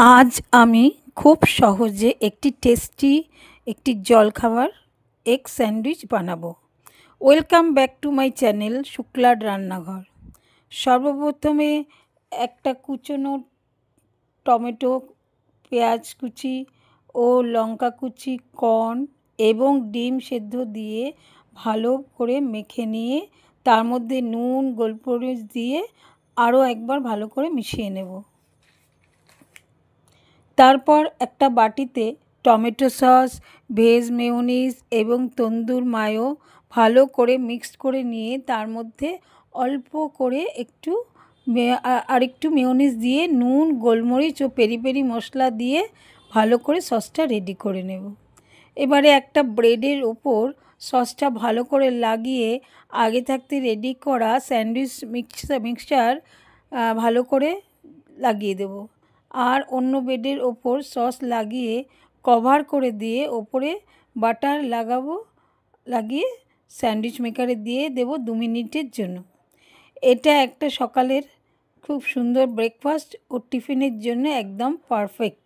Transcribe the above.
আজ আমি খুব সহজে একটি টেস্টি জলখাবার এগ স্যান্ডউইচ বানাবো। Welcome back to my channel শুক্লার রান্নাঘর। সর্বপ্রথমে একটা কুচনো টমেটো, পেঁয়াজ কুচি ও লঙ্কা কুচি, কর্ন এবং ডিম সেদ্ধ দিয়ে ভালো করে মেখে নিয়ে তার মধ্যে নুন, গোলমরিচ দিয়ে আরও একবার ভালো করে মিশিয়ে নেব। তারপর একটা বাটিতে টমেটো সস, ভেজ মেয়োনিজ এবং তন্দুর মায়ো ভালো করে মিক্সড করে নিয়ে তার মধ্যে অল্প করে আরেকটু মেয়োনিজ দিয়ে নুন, গোলমরিচ ও পেরি পেরি মশলা দিয়ে ভালো করে সসটা রেডি করে নেব। এবারে একটা ব্রেডের ওপর সসটা ভালো করে লাগিয়ে আগে থাকতে রেডি করা স্যান্ডউইচ মিক্সচার ভালো করে লাগিয়ে দেব। আর অন্য ব্রেডের ওপর সস লাগিয়ে কভার করে দিয়ে ওপরে বাটার লাগিয়ে স্যান্ডউইচ মেকারে দিয়ে দেব 2 মিনিটের জন্য। এটা একটা সকালের খুব সুন্দর ব্রেকফাস্ট ও টিফিনের জন্য একদম পারফেক্ট।